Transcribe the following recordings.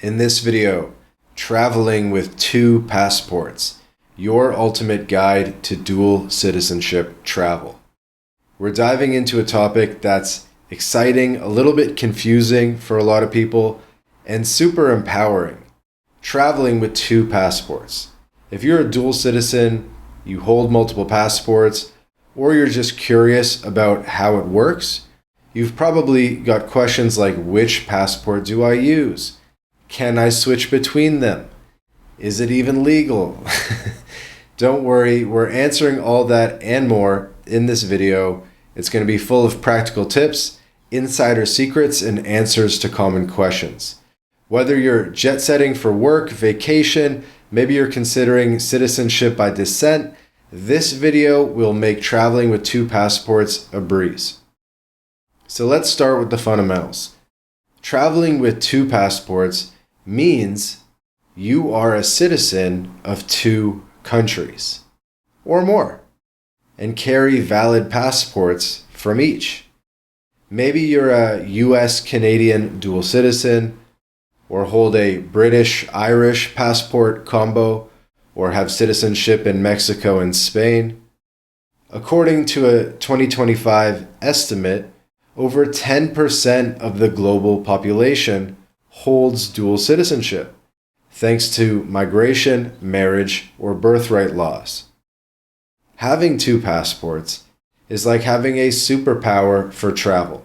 In this video, traveling with two passports, your ultimate guide to dual citizenship travel. We're diving into a topic that's exciting, a little bit confusing for a lot of people, and super empowering. Traveling with two passports. If you're a dual citizen, you hold multiple passports, or you're just curious about how it works, you've probably got questions like, which passport do I use? Can I switch between them? Is it even legal? Don't worry, we're answering all that and more in this video. It's going to be full of practical tips, insider secrets, and answers to common questions. Whether you're jet setting for work, vacation, maybe you're considering citizenship by descent, this video will make traveling with two passports a breeze. So let's start with the fundamentals. Traveling with two passports means you are a citizen of two countries or more and carry valid passports from each. Maybe you're a US-Canadian dual citizen or hold a British-Irish passport combo or have citizenship in Mexico and Spain. According to a 2025 estimate, over 10% of the global population holds dual citizenship, thanks to migration, marriage, or birthright laws. Having two passports is like having a superpower for travel,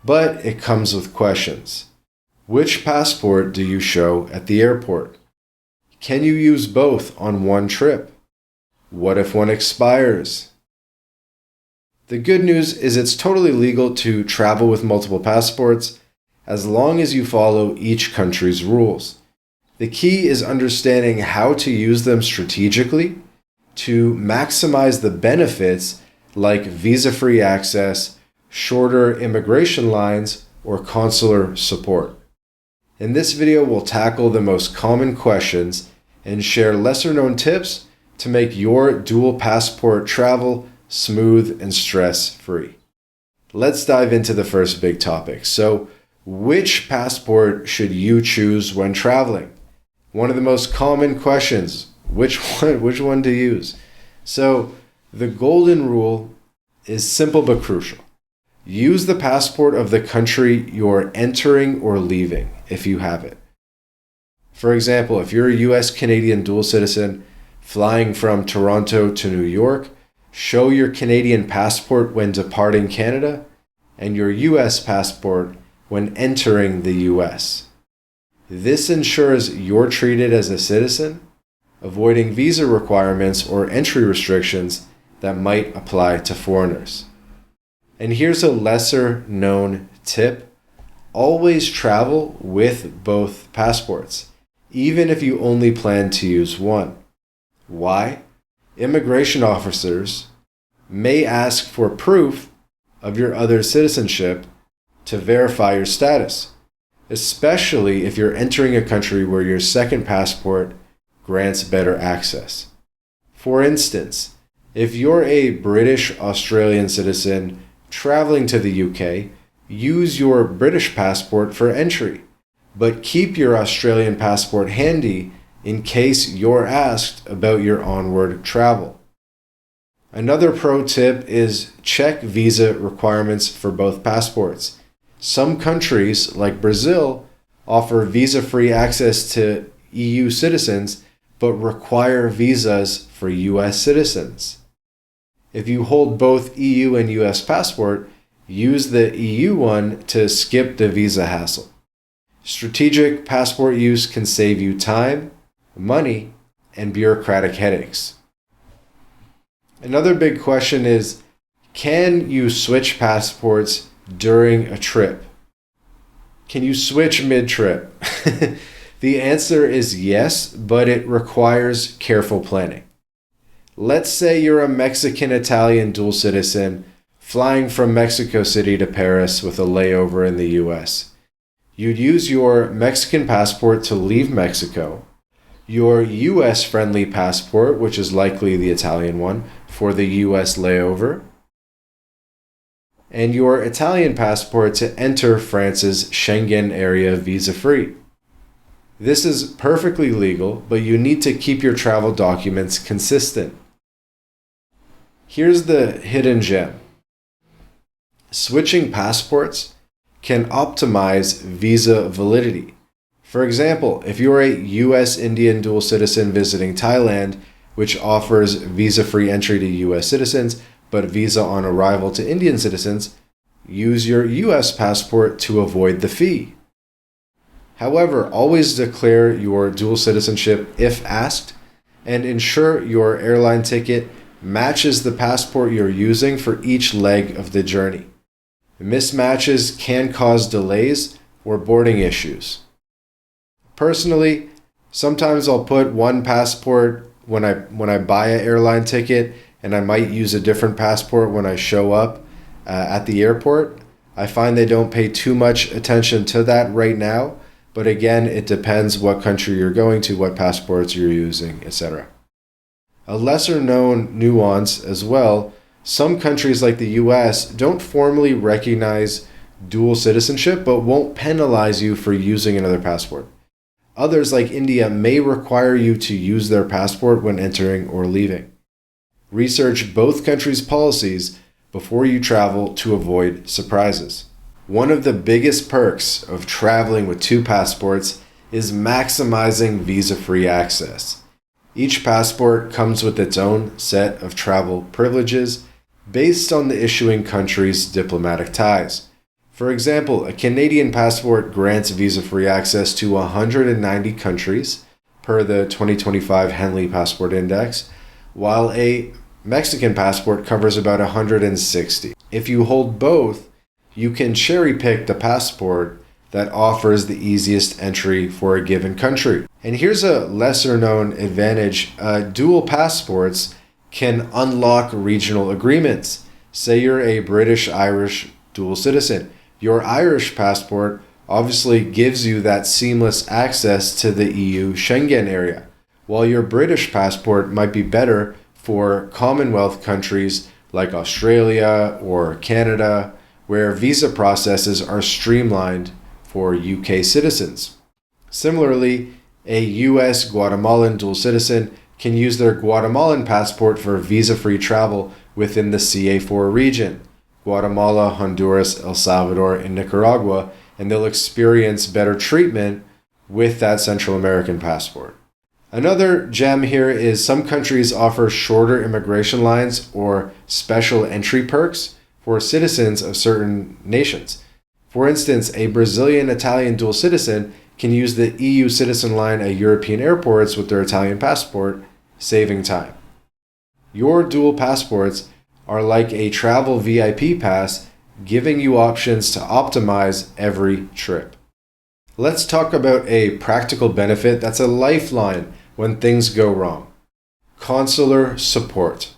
but it comes with questions. Which passport do you show at the airport? Can you use both on one trip? What if one expires? The good news is it's totally legal to travel with multiple passports as long as you follow each country's rules. The key is understanding how to use them strategically to maximize the benefits like visa-free access, shorter immigration lines, or consular support. In this video, we'll tackle the most common questions and share lesser-known tips to make your dual passport travel smooth and stress-free. Let's dive into the first big topic. So, which passport should you choose when traveling? One of the most common questions, which one to use? So, the golden rule is simple but crucial. Use the passport of the country you're entering or leaving, if you have it. For example, if you're a US-Canadian dual citizen flying from Toronto to New York, show your Canadian passport when departing Canada and your US passport when entering the US. This ensures you're treated as a citizen, avoiding visa requirements or entry restrictions that might apply to foreigners. And here's a lesser known tip. Always travel with both passports, even if you only plan to use one. Why? Immigration officers may ask for proof of your other citizenship to verify your status, especially if you're entering a country where your second passport grants better access. For instance, if you're a British Australian citizen traveling to the UK, use your British passport for entry, but keep your Australian passport handy in case you're asked about your onward travel. Another pro tip is check visa requirements for both passports. Some countries, like Brazil, offer visa-free access to EU citizens, but require visas for US citizens. If you hold both EU and US passport, use the EU one to skip the visa hassle. Strategic passport use can save you time, money, and bureaucratic headaches. Another big question is, can you switch passports during a trip? Can you switch mid-trip? The answer is yes, but it requires careful planning. Let's say you're a Mexican-Italian dual citizen flying from Mexico City to Paris with a layover in the US. You'd use your Mexican passport to leave Mexico, your US-friendly passport, which is likely the Italian one, for the US layover, and your Italian passport to enter France's Schengen area visa-free. This is perfectly legal, but you need to keep your travel documents consistent. Here's the hidden gem. Switching passports can optimize visa validity. For example, if you're a US-Indian dual citizen visiting Thailand, which offers visa-free entry to US citizens, but visa on arrival to Indian citizens, use your US passport to avoid the fee. However, always declare your dual citizenship if asked, and ensure your airline ticket matches the passport you're using for each leg of the journey. Mismatches can cause delays or boarding issues. Personally, sometimes I'll put one passport when I buy an airline ticket, and I might use a different passport when I show up at the airport. I find they don't pay too much attention to that right now, but again, it depends what country you're going to, what passports you're using, etc. A lesser known nuance as well, some countries like the US don't formally recognize dual citizenship but won't penalize you for using another passport. Others, like India, may require you to use their passport when entering or leaving. Research both countries' policies before you travel to avoid surprises. One of the biggest perks of traveling with two passports is maximizing visa-free access. Each passport comes with its own set of travel privileges based on the issuing country's diplomatic ties. For example, a Canadian passport grants visa-free access to 190 countries per the 2025 Henley Passport Index, while a Mexican passport covers about 160. If you hold both, you can cherry-pick the passport that offers the easiest entry for a given country. And here's a lesser-known advantage. Dual passports can unlock regional agreements. Say you're a British-Irish dual citizen. Your Irish passport obviously gives you that seamless access to the EU Schengen area, while your British passport might be better for Commonwealth countries like Australia or Canada, where visa processes are streamlined for UK citizens. Similarly, a US Guatemalan dual citizen can use their Guatemalan passport for visa-free travel within the CA4 region, Guatemala, Honduras, El Salvador, and Nicaragua, and they'll experience better treatment with that Central American passport. Another gem here is some countries offer shorter immigration lines or special entry perks for citizens of certain nations. For instance, a Brazilian-Italian dual citizen can use the EU citizen line at European airports with their Italian passport, saving time. Your dual passports are like a travel VIP pass, giving you options to optimize every trip. Let's talk about a practical benefit that's a lifeline when things go wrong. Consular support.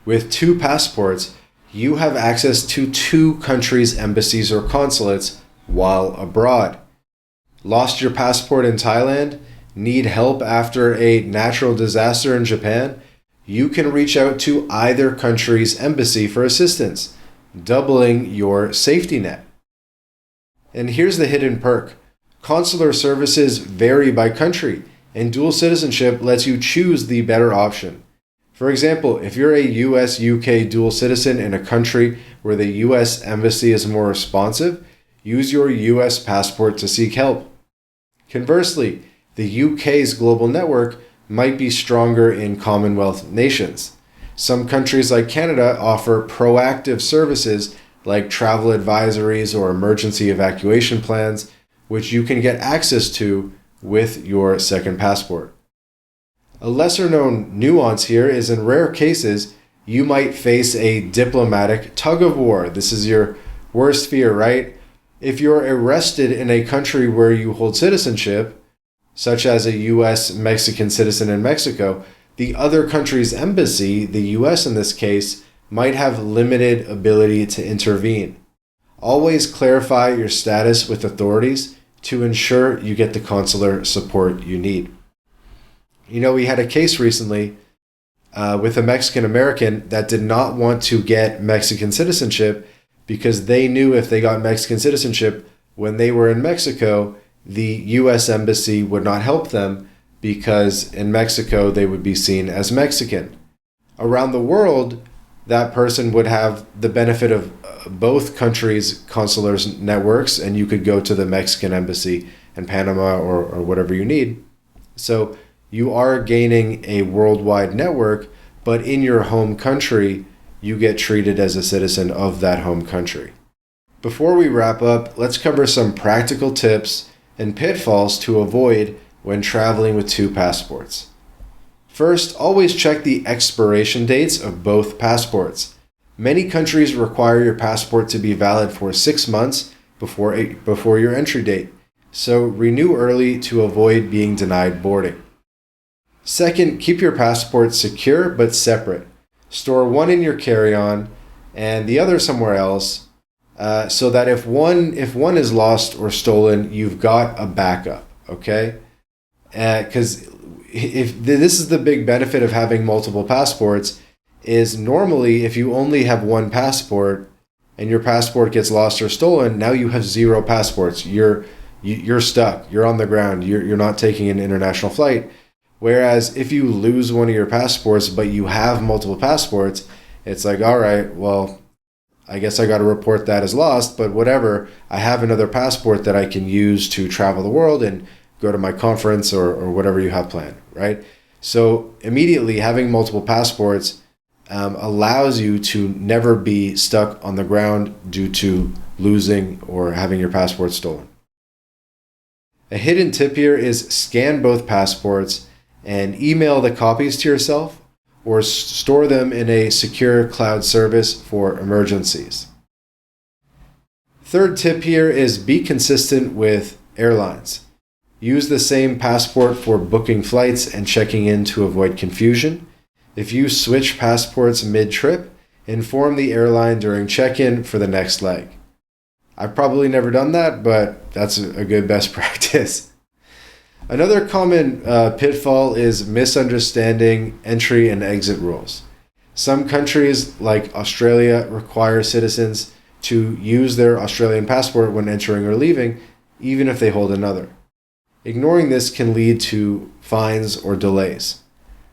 With two passports, you have access to two countries' embassies or consulates while abroad. Lost your passport in Thailand? Need help after a natural disaster in Japan? You can reach out to either country's embassy for assistance, doubling your safety net. And here's the hidden perk. Consular services vary by country, and dual citizenship lets you choose the better option. For example, if you're a US-UK dual citizen in a country where the US embassy is more responsive, use your US passport to seek help. Conversely, the UK's global network might be stronger in Commonwealth nations. Some countries like Canada offer proactive services like travel advisories or emergency evacuation plans, which you can get access to with your second passport. A lesser known nuance here is in rare cases, you might face a diplomatic tug of war. This is your worst fear, right? If you're arrested in a country where you hold citizenship, such as a US Mexican citizen in Mexico, the other country's embassy, the US in this case, might have limited ability to intervene. Always clarify your status with authorities to ensure you get the consular support you need. You know, we had a case recently with a Mexican American that did not want to get Mexican citizenship because they knew if they got Mexican citizenship when they were in Mexico, the US Embassy would not help them because in Mexico they would be seen as Mexican. Around the world, that person would have the benefit of both countries' consular networks, and you could go to the Mexican embassy in Panama or whatever you need. So you are gaining a worldwide network, but in your home country, you get treated as a citizen of that home country. Before we wrap up, let's cover some practical tips and pitfalls to avoid when traveling with two passports. First, always check the expiration dates of both passports. Many countries require your passport to be valid for 6 months before your entry date, so renew early to avoid being denied boarding. Second, keep your passport secure but separate. Store one in your carry-on and the other somewhere else, so that if one is lost or stolen, you've got a backup, okay? Because if this is the big benefit of having multiple passports, is normally if you only have one passport and your passport gets lost or stolen, now you have 0 passports. You're stuck. You're on the ground. You're not taking an international flight. Whereas if you lose one of your passports but you have multiple passports, it's like, all right, well, I guess I got to report that as lost, but whatever. I have another passport that I can use to travel the world and go to my conference or whatever you have planned, right? So immediately having multiple passports allows you to never be stuck on the ground due to losing or having your passport stolen. A hidden tip here is scan both passports and email the copies to yourself or store them in a secure cloud service for emergencies. Third tip here is be consistent with airlines. Use the same passport for booking flights and checking in to avoid confusion. If you switch passports mid-trip, inform the airline during check-in for the next leg. I've probably never done that, but that's a good best practice. Another common pitfall is misunderstanding entry and exit rules. Some countries, like Australia, require citizens to use their Australian passport when entering or leaving, even if they hold another. Ignoring this can lead to fines or delays.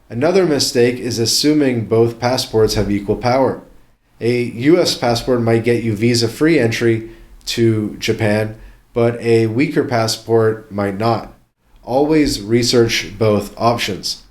Another mistake is assuming both passports have equal power. A US passport might get you visa-free entry to Japan, but a weaker passport might not. Always research both options.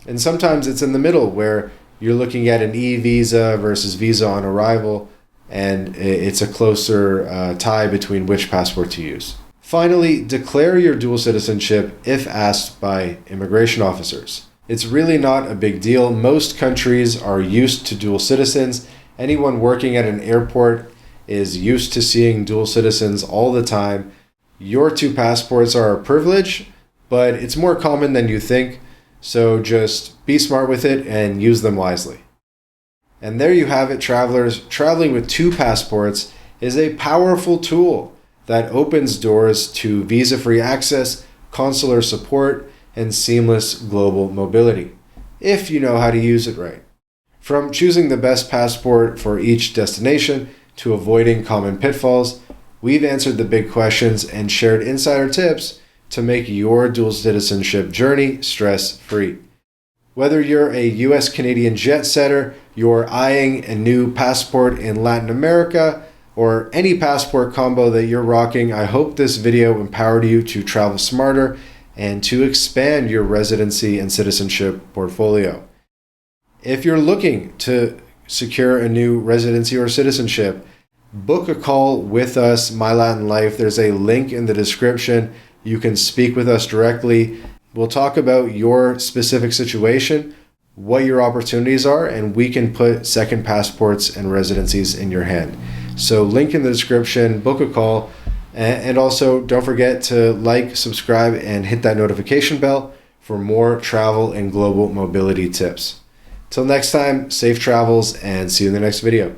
And sometimes it's in the middle where you're looking at an e-visa versus visa on arrival, and it's a closer tie between which passport to use. Finally, declare your dual citizenship if asked by immigration officers. It's really not a big deal. Most countries are used to dual citizens. Anyone working at an airport is used to seeing dual citizens all the time. Your two passports are a privilege, but it's more common than you think, so just be smart with it and use them wisely. And there you have it, travelers. Traveling with two passports is a powerful tool that opens doors to visa-free access, consular support, and seamless global mobility, if you know how to use it right. From choosing the best passport for each destination to avoiding common pitfalls, we've answered the big questions and shared insider tips to make your dual citizenship journey stress-free. Whether you're a US-Canadian jet setter, you're eyeing a new passport in Latin America, or any passport combo that you're rocking, I hope this video empowered you to travel smarter and to expand your residency and citizenship portfolio. If you're looking to secure a new residency or citizenship, book a call with us, MyLatinLife. There's a link in the description. You can speak with us directly. We'll talk about your specific situation, what your opportunities are, and we can put second passports and residencies in your hand. So link in the description, book a call, and also don't forget to like, subscribe, and hit that notification bell for more travel and global mobility tips. Till next time, safe travels and see you in the next video.